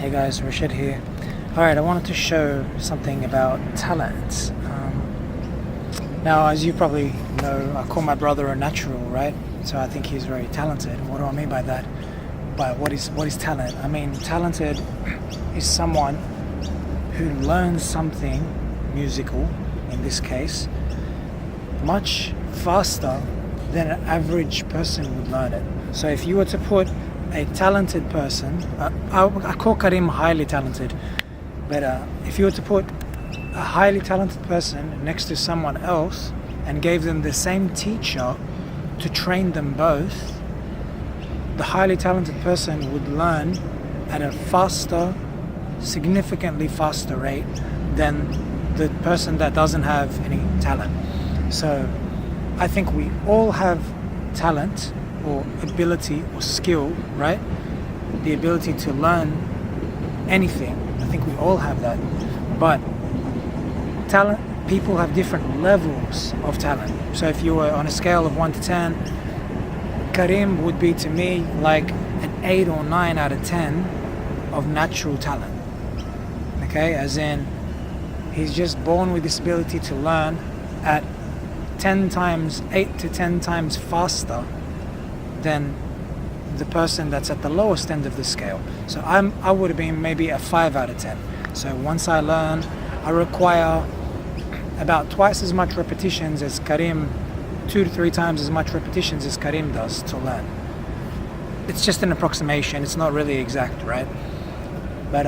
Hey guys, Rashid here. Alright, I wanted to show something about talent. Now, as you probably know, I call my brother a natural, right? So I think he's very talented. What do I mean by that? By what is talent? I mean, talented is someone who learns something musical, in this case, much faster than an average person would learn it. So if you were to put a talented person, I call Karim highly talented, but if you were to put a highly talented person next to someone else and gave them the same teacher to train them both, the highly talented person would learn at a faster, significantly faster rate than the person that doesn't have any talent. So I think we all have talent or ability or skill, right? The ability to learn anything. I think we all have that. But talent, people have different levels of talent. So if you were on a scale of 1 to 10, Karim would be to me like an 8 or 9 out of 10 of natural talent. Okay, as in he's just born with this ability to learn at 8 to 10 times faster than the person that's at the lowest end of the scale. So I would have been maybe a 5 out of 10. So once I learn, I require about twice as much repetitions as Karim, 2 to 3 times as much repetitions as Karim does to learn. It's just an approximation. It's not really exact, right? But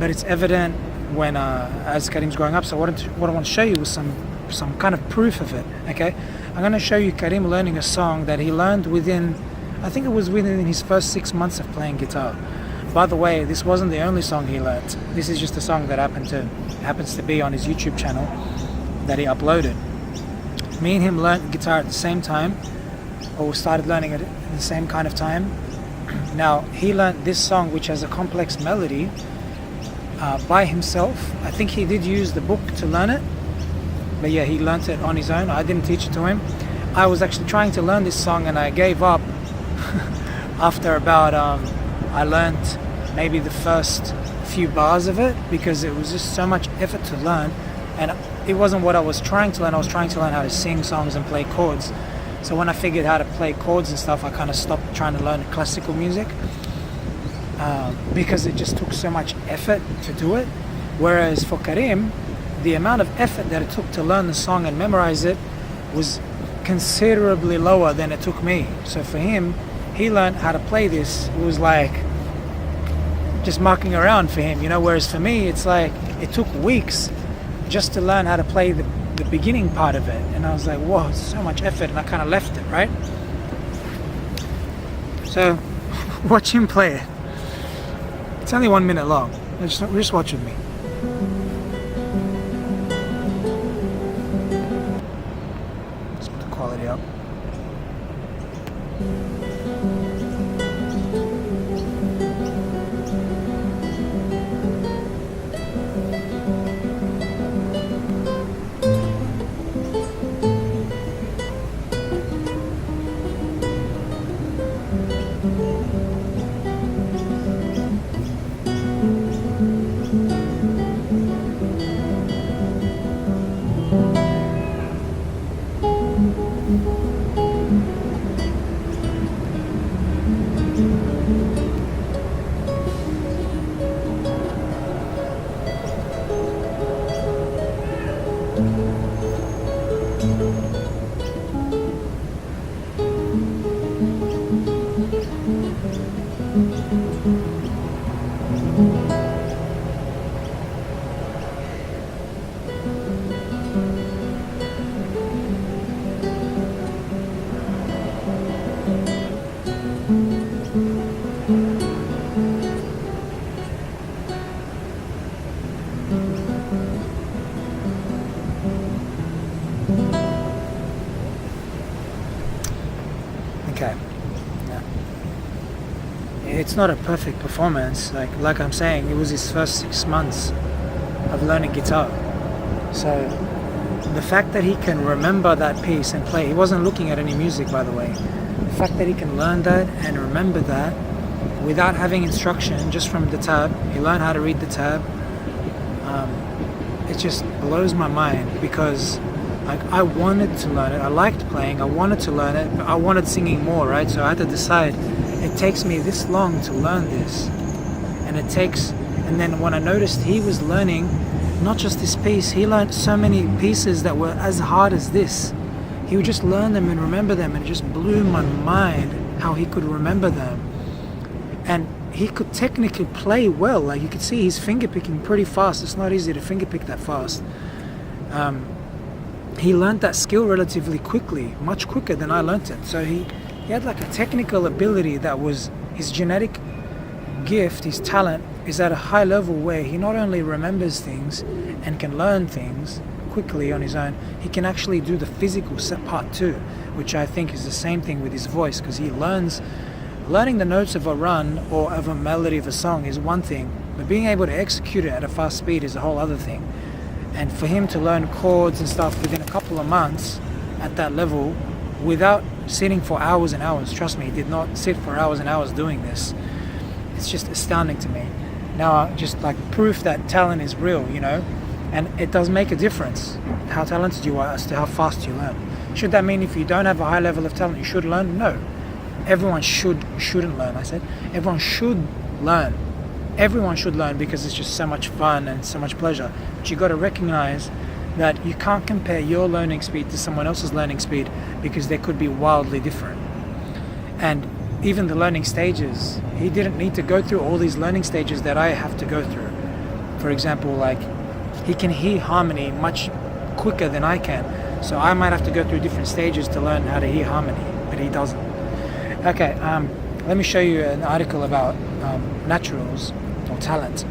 it's evident when as Karim's growing up. So what I want to show you was some kind of proof of it. Okay, I'm going to show you Karim learning a song that he learned within his first 6 months of playing guitar. By the way, this wasn't the only song he learned. This is just a song that happens to be on his YouTube channel that he uploaded. Me and him learned guitar at the same time, or started learning it at the same kind of time. Now, he learned this song, which has a complex melody, by himself. I think he did use the book to learn it, but yeah, he learnt it on his own. I didn't teach it to him. I was actually trying to learn this song and I gave up after about I learnt maybe the first few bars of it, because it was just so much effort to learn, and it wasn't what I was trying to learn. I was trying to learn how to sing songs and play chords. So when I figured how to play chords and stuff, I kind of stopped trying to learn classical music, because it just took so much effort to do it. Whereas for Karim, the amount of effort that it took to learn the song and memorize it was considerably lower than it took me. So for him, he learned how to play this. It was like just mucking around for him, whereas for me, it's like it took weeks just to learn how to play the beginning part of it. And I was like, whoa, it's so much effort, and I kind of left it, right? So watch him play it. It's only 1 minute long. Just watch with me. Let's put the quality up. Okay. Yeah. It's not a perfect performance. Like I'm saying, it was his first 6 months of learning guitar. So the fact that he can remember that piece and play, he wasn't looking at any music, by the way. The fact that he can learn that and remember that without having instruction, just from the tab. He learned how to read the tab. It just blows my mind because like I wanted to learn it. I liked playing. I wanted to learn it. But I wanted singing more, right? So I had to decide. It takes me this long to learn this, and then when I noticed he was learning not just this piece, he learned so many pieces that were as hard as this. He would just learn them and remember them, and it just blew my mind how he could remember them. And he could technically play well. Like you could see he's finger picking pretty fast. It's not easy to finger pick that fast. He learned that skill relatively quickly, much quicker than I learnt it. So he had like a technical ability that was his genetic gift, his talent is at a high level where he not only remembers things and can learn things quickly on his own, he can actually do the physical set part too, which I think is the same thing with his voice, because he learning the notes of a run or of a melody of a song is one thing, but being able to execute it at a fast speed is a whole other thing. And for him to learn chords and stuff within a couple of months at that level without sitting for hours and hours, trust me, he did not sit for hours and hours doing this. It's just astounding to me. Now, just like proof that talent is real, you know, and it does make a difference how talented you are as to how fast you learn. Should that mean if you don't have a high level of talent you should learn? No. Everyone shouldn't learn, I said. Everyone should learn. Everyone should learn because it's just so much fun and so much pleasure. But you got to recognize that you can't compare your learning speed to someone else's learning speed because they could be wildly different. And even the learning stages, he didn't need to go through all these learning stages that I have to go through. For example, like he can hear harmony much quicker than I can. So I might have to go through different stages to learn how to hear harmony, but he doesn't. Okay, let me show you an article about naturals or talent.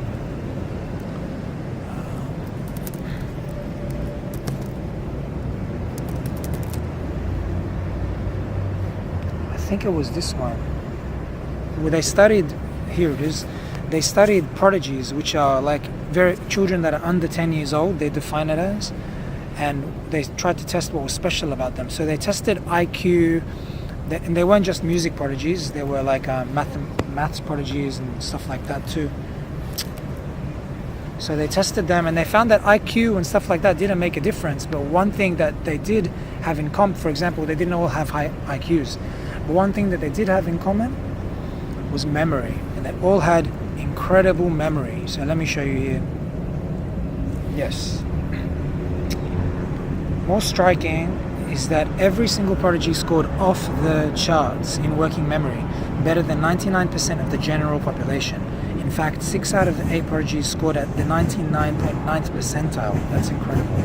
I think it was this one. Where they studied, here it is, they studied prodigies, which are like children that are under 10 years old, they define it as, and they tried to test what was special about them. So they tested IQ, and they weren't just music prodigies, they were like maths prodigies and stuff like that too. So they tested them and they found that IQ and stuff like that didn't make a difference, but one thing that they did have in common, for example, they didn't all have high IQs, but one thing that they did have in common was memory, and they all had incredible memory. So let me show you here. Yes. More striking is that every single prodigy scored off the charts in working memory, better than 99% of the general population. In fact, 6 out of the 8 prodigies scored at the 99.9th percentile. That's incredible.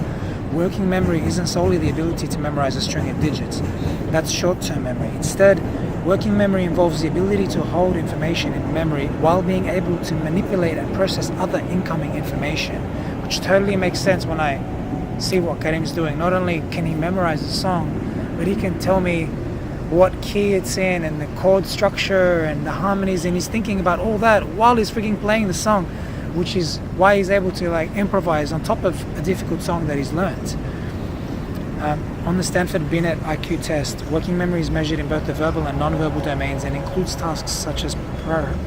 Working memory isn't solely the ability to memorize a string of digits. That's short-term memory. Instead, working memory involves the ability to hold information in memory while being able to manipulate and process other incoming information, which totally makes sense when I see what Karim's doing. Not only can he memorize the song, but he can tell me what key it's in and the chord structure and the harmonies, and he's thinking about all that while he's freaking playing the song, which is why he's able to like improvise on top of a difficult song that he's learned. On the Stanford Binet IQ test, working memory is measured in both the verbal and non-verbal domains and includes tasks such as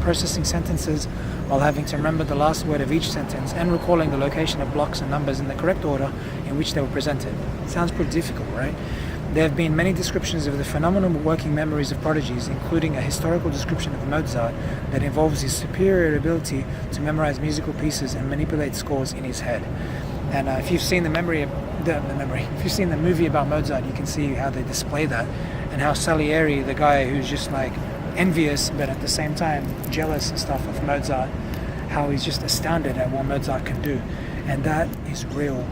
processing sentences while having to remember the last word of each sentence and recalling the location of blocks and numbers in the correct order in which they were presented. Sounds pretty difficult, right? There have been many descriptions of the phenomenal working memories of prodigies, including a historical description of Mozart that involves his superior ability to memorize musical pieces and manipulate scores in his head. And if you've seen if you've seen the movie about Mozart, you can see how they display that, and how Salieri, the guy who's just like envious but at the same time jealous and stuff of Mozart, how he's just astounded at what Mozart can do. And that is real.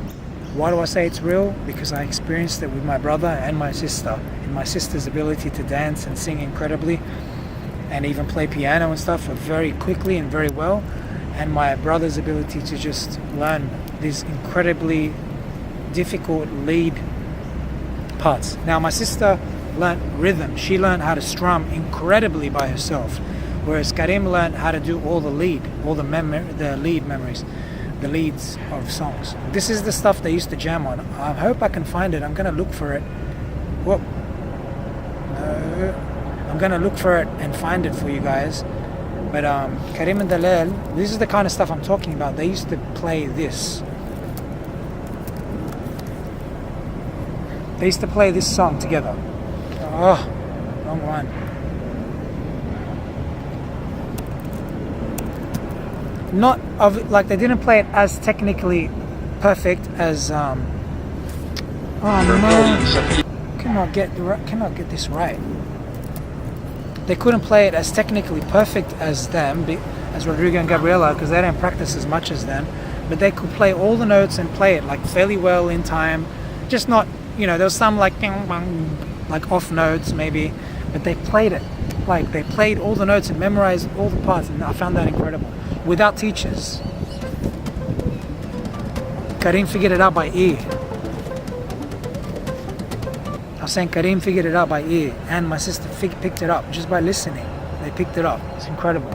Why do I say it's real? Because I experienced it with my brother and my sister, and my sister's ability to dance and sing incredibly and even play piano and stuff very quickly and very well, and my brother's ability to just learn these incredibly difficult lead parts. Now my sister learned rhythm, she learned how to strum incredibly by herself, whereas Karim learned how to do all the lead memories, the leads of songs. This is the stuff they used to jam on. I hope I can find it. I'm gonna look for it. Whoop. No. I'm gonna look for it and find it for you guys. But Karim and Dalal, this is the kind of stuff I'm talking about. They used to play this. They used to play this song together. Oh, wrong one. Not of like they didn't play it as technically perfect as oh no, cannot get this right. They couldn't play it as technically perfect as them, as Rodrigo and Gabriela, because they don't practice as much as them. But they could play all the notes and play it like fairly well in time. Just not, there was some like off notes maybe, but they played it. Like they played all the notes and memorized all the parts, and I found that incredible. Without teachers. Karim figured it out by ear. I was saying Karim figured it out by ear, and my sister picked it up just by listening. They picked it up. It's incredible.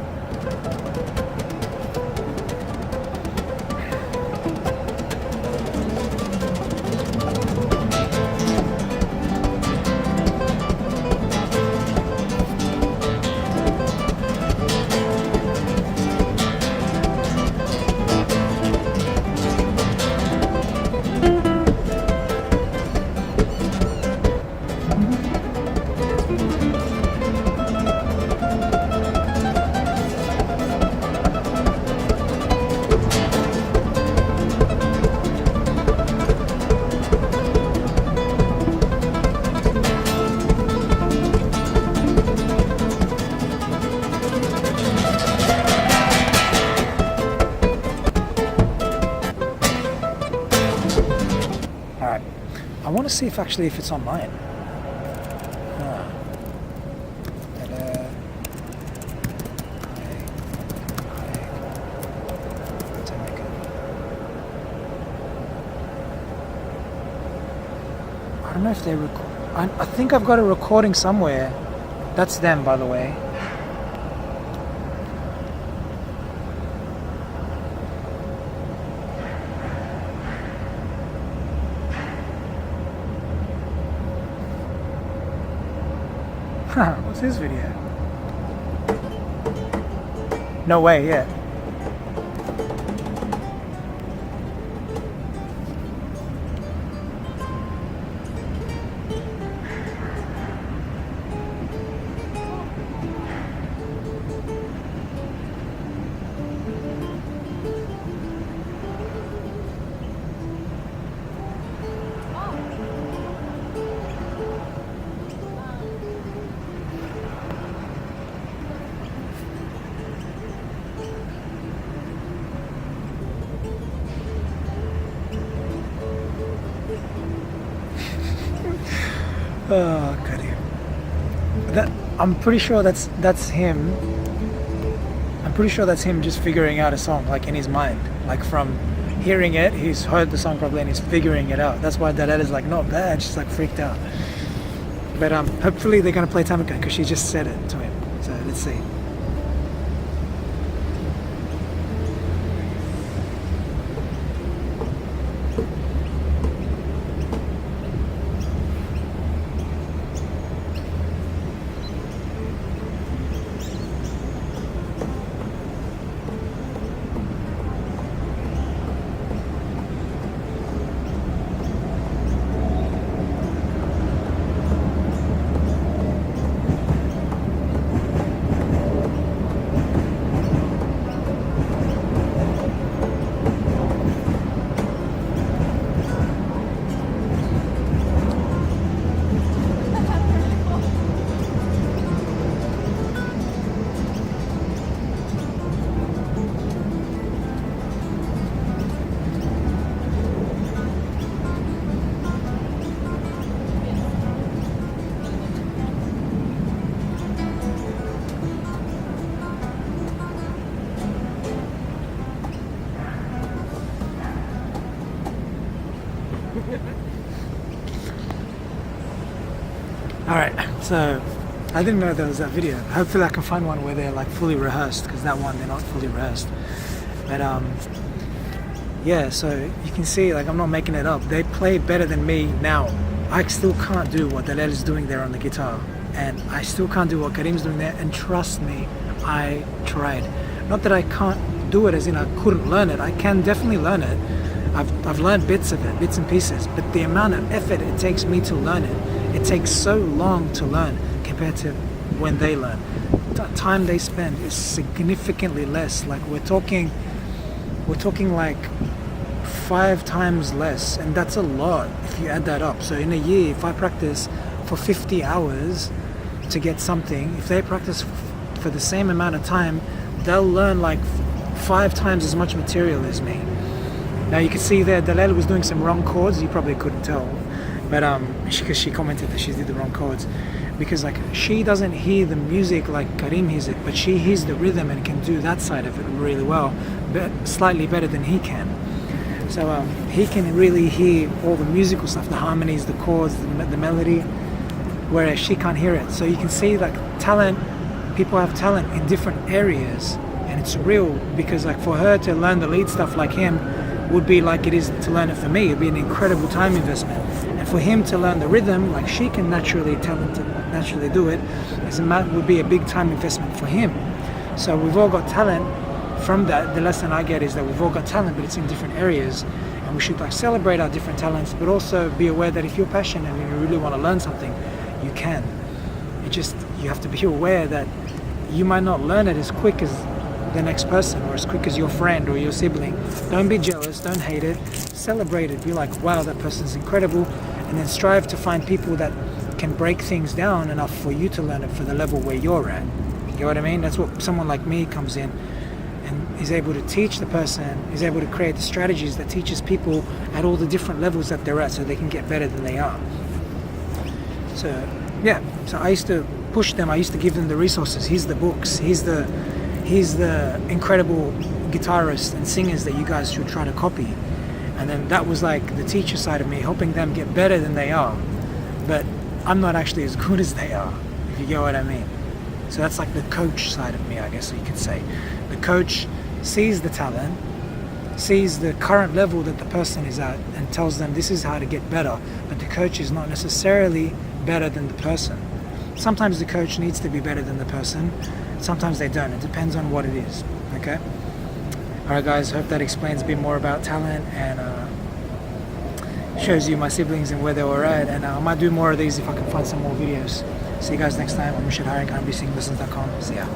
Alright, I want to see if it's on mine. I don't know if they record. I think I've got a recording somewhere. That's them, by the way. What's this video? No way, yeah. Oh, Karim. I'm pretty sure that's him. I'm pretty sure that's him just figuring out a song, like in his mind. Like from hearing it, he's heard the song probably and he's figuring it out. That's why Dalal is like, not bad, she's like freaked out. But hopefully they're gonna play Tamika because she just said it to him. So let's see. Alright, so I didn't know there was that video. Hopefully I can find one where they're like fully rehearsed, because that one they're not fully rehearsed. But yeah, so you can see, like, I'm not making it up. They play better than me now. I still can't do what Dalal is doing there on the guitar, and I still can't do what Karim's doing there. And trust me, I tried. Not that I can't do it as in I couldn't learn it. I can definitely learn it. I've learned bits of it, bits and pieces, but the amount of effort it takes me to learn it, it takes so long to learn compared to when they learn. The time they spend is significantly less. Like we're talking like 5 times less, and that's a lot if you add that up. So in a year, if I practice for 50 hours to get something, if they practice for the same amount of time, they'll learn like 5 times as much material as me. Now you can see there Dalal was doing some wrong chords. You probably couldn't tell, but because she commented that she did the wrong chords, because like she doesn't hear the music like Karim hears it, but she hears the rhythm and can do that side of it really well, but slightly better than he can. So he can really hear all the musical stuff, the harmonies, the chords, the melody, whereas she can't hear it. So you can see like talent, people have talent in different areas, and it's real, because like for her to learn the lead stuff like him would be like it is to learn it for me. It'd be an incredible time investment. And for him to learn the rhythm like she can naturally do it, would be a big time investment for him. So we've all got talent. From that, the lesson I get is that we've all got talent, but it's in different areas, and we should like celebrate our different talents, but also be aware that if you're passionate and you really want to learn something, you can. You have to be aware that you might not learn it as quick as the next person, or as quick as your friend or your sibling. Don't be jealous, don't hate it, celebrate it, be like, wow, that person's incredible, and then strive to find people that can break things down enough for you to learn it for the level where you're at. You know what I mean? That's what someone like me comes in and is able to teach the person, is able to create the strategies that teaches people at all the different levels that they're at, so they can get better than they are. So yeah, so I used to push them, I used to give them the resources. Here's the books, here's the incredible guitarists and singers that you guys should try to copy. And then that was like the teacher side of me, helping them get better than they are, but I'm not actually as good as they are, if you get what I mean. So that's like the coach side of me, I guess you could say. The coach sees the talent, sees the current level that the person is at, and tells them this is how to get better, but the coach is not necessarily better than the person. Sometimes the coach needs to be better than the person, sometimes they don't. It depends on what it is. Okay? Alright guys, hope that explains a bit more about talent and shows you my siblings and where they were at, and I might do more of these if I can find some more videos. See you guys next time. I'm Rashid Harik, IMBSinginglessons.com. See ya.